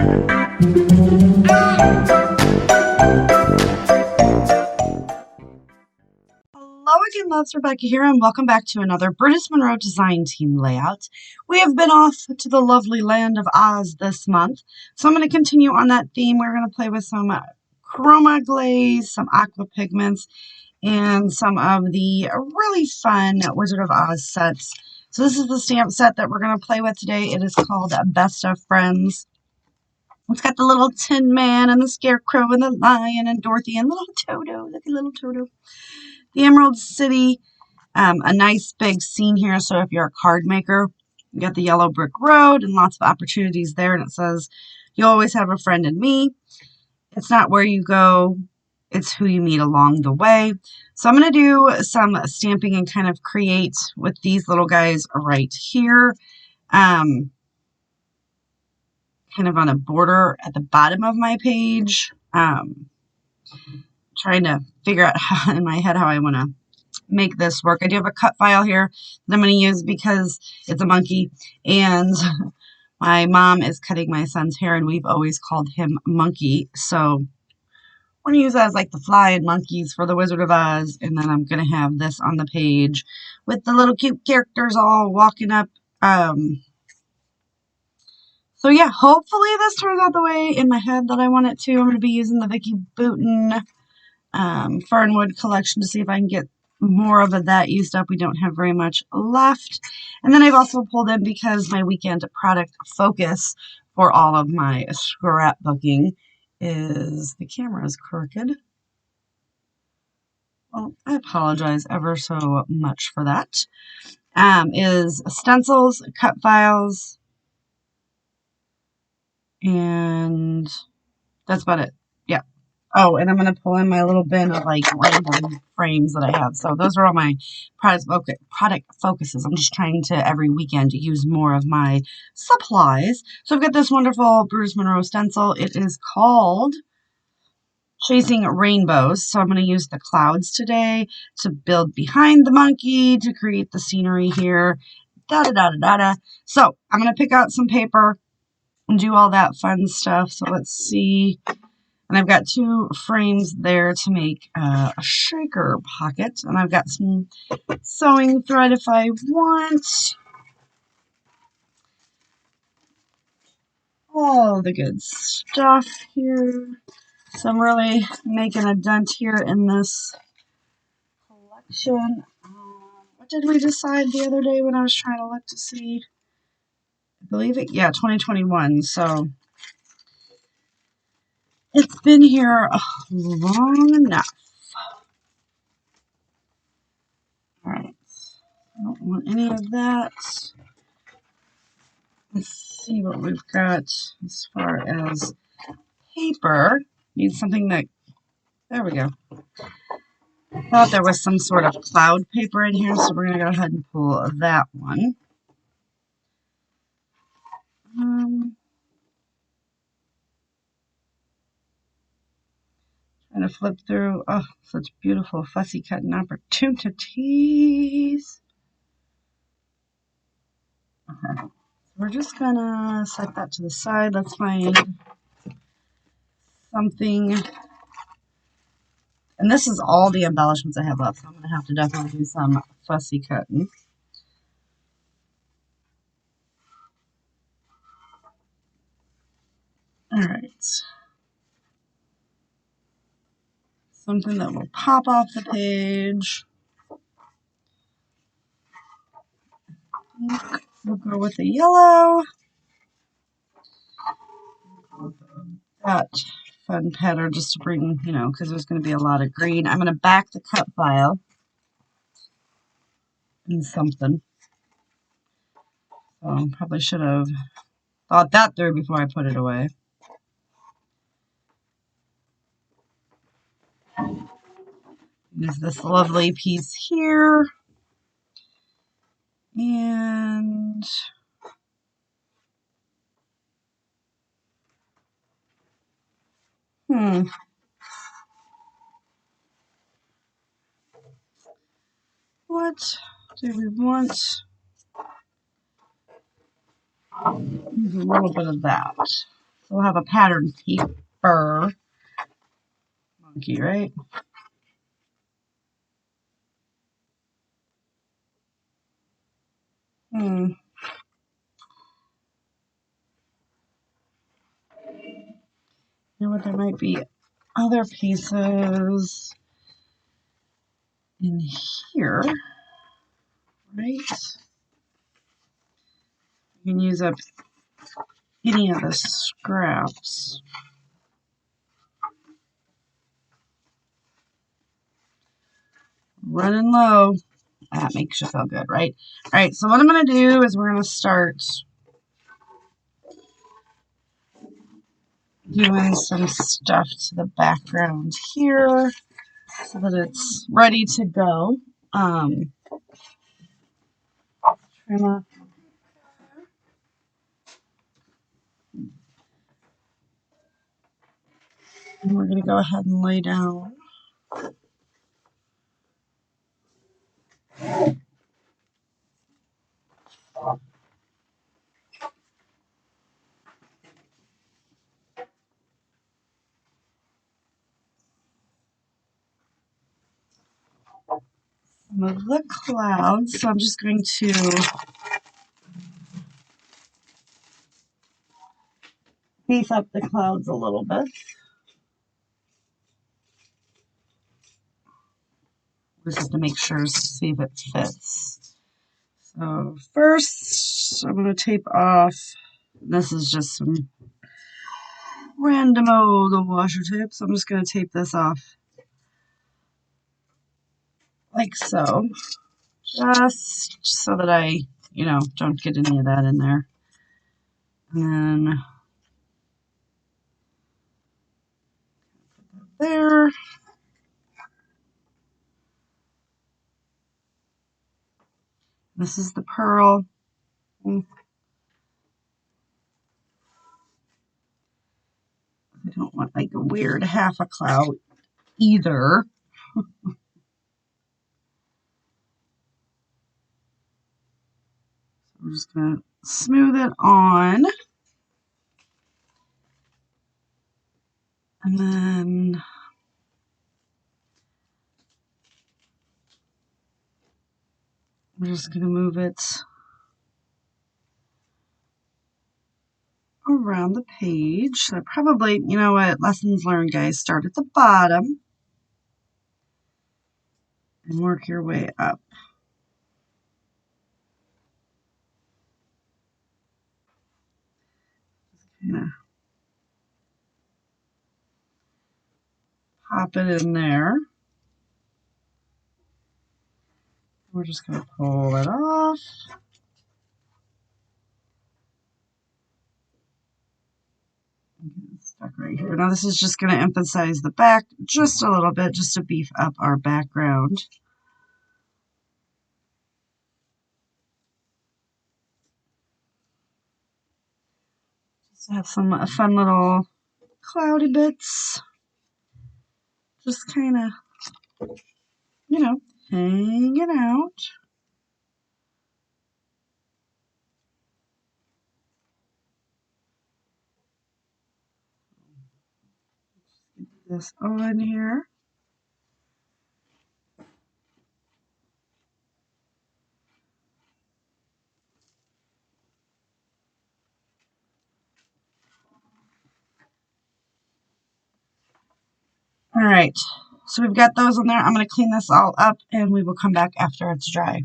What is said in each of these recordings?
Hello again, loves. Rebecca here, and welcome back to another Brutus Monroe Design Team layout. We have been off to the lovely land of Oz this month, so I'm going to continue on that theme. We're going to play with some chroma glaze, some aqua pigments, and some of the really fun Wizard of Oz sets. So this is the stamp set that we're going to play with today. It is called Best of Friends. It's got the little Tin Man and the Scarecrow and the Lion and Dorothy and little Toto. Look at little Toto. The Emerald City, a nice big scene here. So if you're a card maker, you got the yellow brick road and lots of opportunities there. And it says, you always have a friend in me. It's not where you go, it's who you meet along the way. So I'm going to do some stamping and kind of create with these little guys right here. Kind of on a border at the bottom of my page. Trying to figure out how, in my head how I want to make this work. I do have a cut file here that I'm going to use because it's a monkey, and my mom is cutting my son's hair, and we've always called him Monkey. So we're going to use that as like the flying monkeys for the Wizard of Oz, and then I'm going to have this on the page with the little cute characters all walking up. So yeah, hopefully this turns out the way in my head that I want it to. I'm going to be using the Vicky Bouton Fernwood collection to see if I can get more of that used up. We don't have very much left. And then I've also pulled in, because my weekend product focus for all of my scrapbooking is, the camera is crooked. Well, I apologize ever so much for that. Is stencils, cut files, and that's about it. Yeah. Oh, and I'm going to pull in my little bin of like random frames that I have. So those are all my product focuses. I'm just trying to every weekend use more of my supplies. So I've got this wonderful Brutus Monroe stencil. It is called Chasing Rainbows. So I'm going to use the clouds today to build behind the monkey to create the scenery here. So I'm going to pick out some paper and do all that fun stuff. So let's see. And I've got 2 frames there to make a shaker pocket. And I've got some sewing thread if I want. All the good stuff here. So I'm really making a dent here in this collection. What did we decide the other day when I was trying to look to see? I believe it, yeah, 2021. So it's been here long enough. All right. I don't want any of that. Let's see what we've got as far as paper. Need something that, there we go. I thought there was some sort of cloud paper in here, so we're going to go ahead and pull that one. Trying to flip through. Oh, such beautiful fussy cutting opportunities. Okay. So we're just going to set that to the side. Let's find something. And this is all the embellishments I have left, so I'm going to have to definitely do some fussy cutting. All right. Something that will pop off the page. We'll go with the yellow. That fun pattern just to bring, you know, because there's going to be a lot of green. I'm going to back the cut file in something. So probably should have thought that through before I put it away. Use this lovely piece here. And what do we want? Use a little bit of that. So we'll have a pattern paper monkey, right? You know what? There might be other pieces in here, right? You can use up any of the scraps. Running low. That makes you feel good, right? All right, so what I'm going to do is we're going to start doing some stuff to the background here so that it's ready to go. Trim. And we're going to go ahead and lay down some of the clouds. So I'm just going to beef up the clouds a little bit. This is to make sure, see if it fits. So first, I'm going to tape off. This is just some random the washer tape. So I'm just going to tape this off like so. Just so that I, don't get any of that in there. And then there. This is the pearl. I don't want like a weird half a cloud either. I'm just going to smooth it on. And then I'm just going to move it around the page. So probably, you know what, lessons learned, guys, start at the bottom and work your way up. Just kind of pop it in there. We're just going to pull it off. Stuck right here. Now this is just going to emphasize the back just a little bit, just to beef up our background. Just have some fun little cloudy bits. Just kind of, hanging out. Get this on here. All right, so we've got those in there. I'm going to clean this all up and we will come back after it's dry.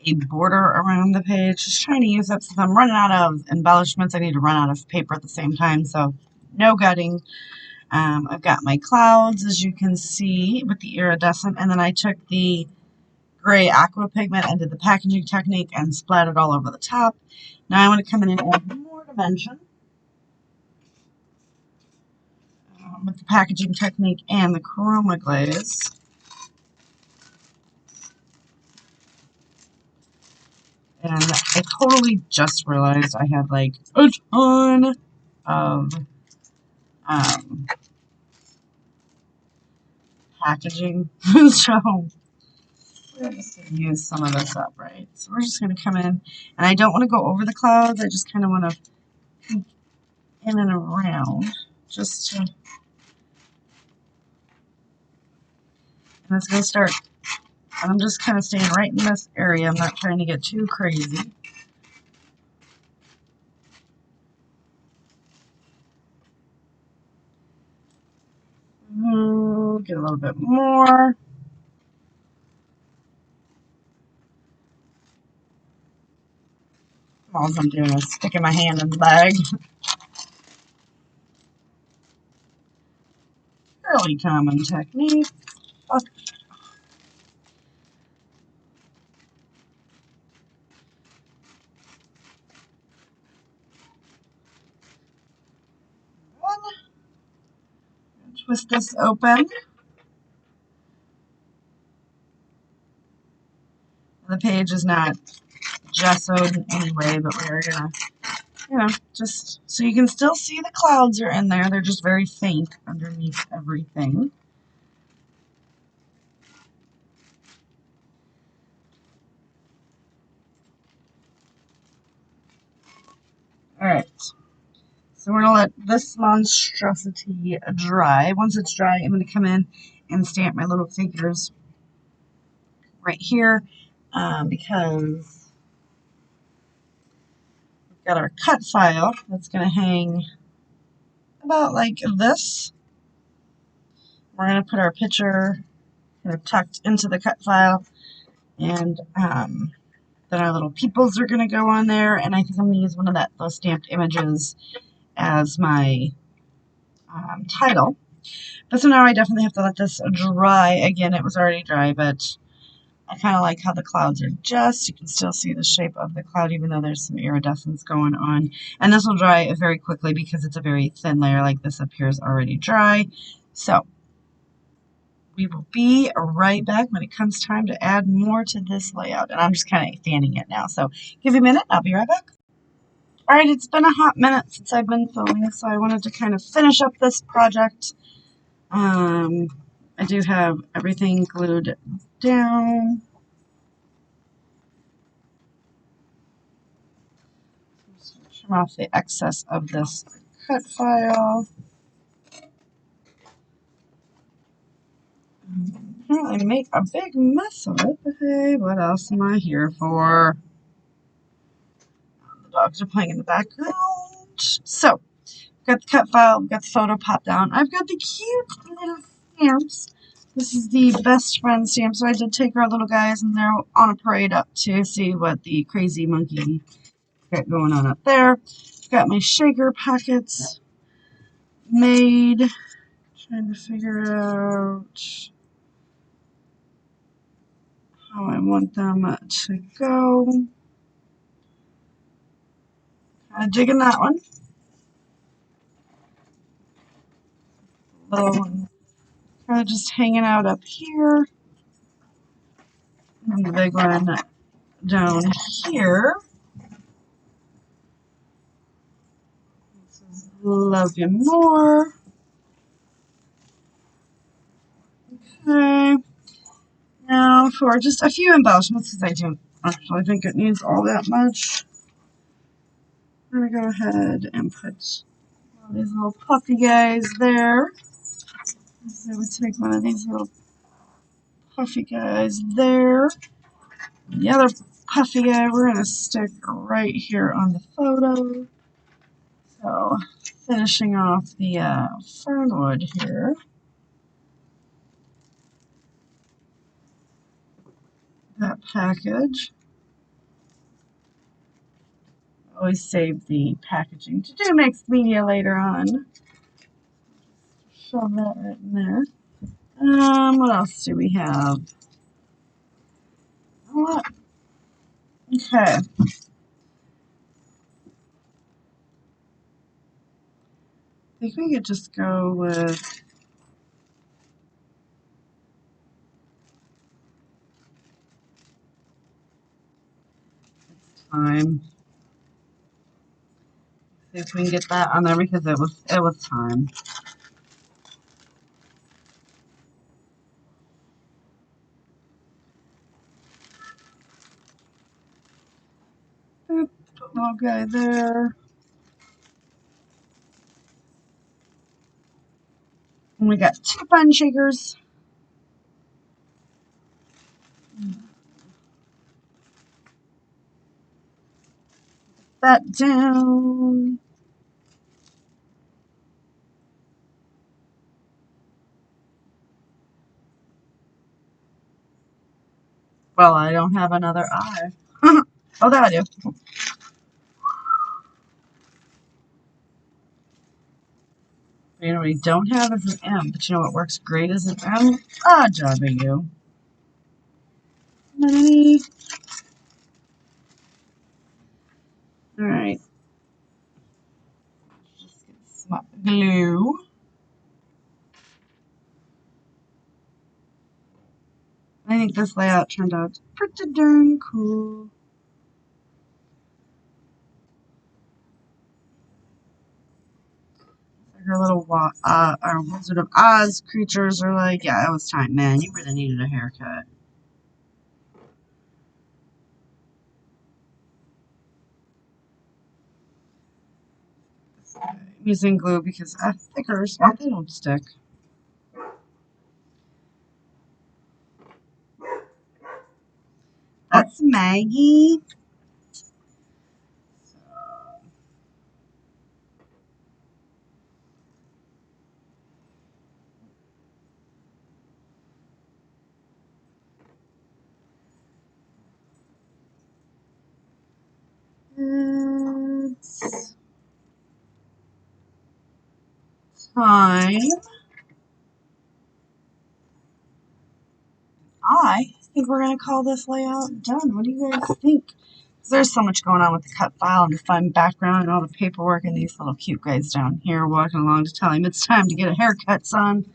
A border around the page, just trying to use up, since I'm running out of embellishments, I need to run out of paper at the same time, so no gutting. I've got my clouds, as you can see, with the iridescent, and then I took the gray aqua pigment and did the packaging technique and splattered all over the top. Now I want to come in and add more dimension with the packaging technique and the chroma glaze. And I totally just realized I have like a ton of packaging. So we're just going to use some of this up, right? So we're just going to come in, and I don't want to go over the clouds. I just kind of want to peek in and around just to, and it's going to start, I'm just kind of staying right in this area. I'm not trying to get too crazy. Get a little bit more. All I'm doing is sticking my hand in the bag. Fairly common technique. Oh. Twist this open. The page is not gessoed in any way, but we're gonna, just so you can still see the clouds are in there. They're just very faint underneath everything. All right. So we're gonna let this monstrosity dry. Once it's dry, I'm gonna come in and stamp my little figures right here because we've got our cut file that's gonna hang about like this. We're gonna put our picture kind of tucked into the cut file, and then our little peoples are gonna go on there. And I think I'm gonna use one of those stamped images as my title. But so now I definitely have to let this dry. Again, it was already dry, but I kind of like how the clouds are just, you can still see the shape of the cloud even though there's some iridescence going on. And this will dry very quickly because it's a very thin layer like this appears already dry. So we will be right back when it comes time to add more to this layout. And I'm just kind of fanning it now. So give me a minute, I'll be right back. All right, it's been a hot minute since I've been filming, so I wanted to kind of finish up this project. I do have everything glued down. Trim off the excess of this cut file. Apparently make a big mess of it, but hey, what else am I here for? The dogs are playing in the background. So, got the cut file, got the photo popped down. I've got the cute little stamps. This is the best friend stamp, so I did take our little guys and they're on a parade up to see what the crazy monkey got going on up there. Got my shaker packets made. Trying to figure out how I want them to go. Kind of digging that one. Little one kind of just hanging out up here. And the big one down here. This is Love You More. Okay. Now for just a few embellishments, because I don't actually think it needs all that much. I'm going to go ahead and put all these little puffy guys there. So we take one of these little puffy guys there. The other puffy guy we're going to stick right here on the photo. So finishing off the fernwood here. That package. Always save the packaging to do mixed media later on. Shove that right in there. What else do we have? What? Okay. I think we could just go with time. See if we can get that on there because it was time. Boop, little guy there. And we got 2 fun shakers. That down. Well, I don't have another eye. Oh, that I do. You know what we don't have is an M, but you know what works great as an M? Ah, W. Money. Alright. Just get some glue. I think this layout turned out pretty darn cool. Her little our Wizard of Oz creatures are like, yeah, it was time, man. You really needed a haircut. I'm using glue because stickers, they don't stick. That's Maggie. It's time. I think we're going to call this layout done. What do you guys think? There's so much going on with the cut file and the fun background and all the paperwork and these little cute guys down here walking along to tell him it's time to get a haircut, son.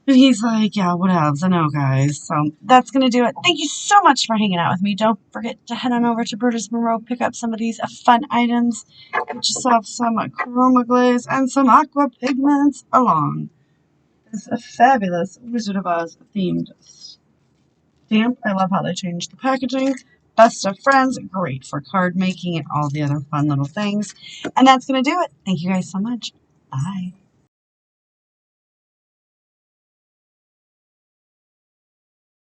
And he's like, yeah, whatevs. I know, guys. So that's going to do it. Thank you so much for hanging out with me. Don't forget to head on over to Brutus Monroe, pick up some of these fun items. Get yourself some chroma glaze and some aqua pigments along. This fabulous Wizard of Oz themed stamp. I love how they changed the packaging. Best of friends, great for card making and all the other fun little things. And that's going to do it. Thank you guys so much. Bye.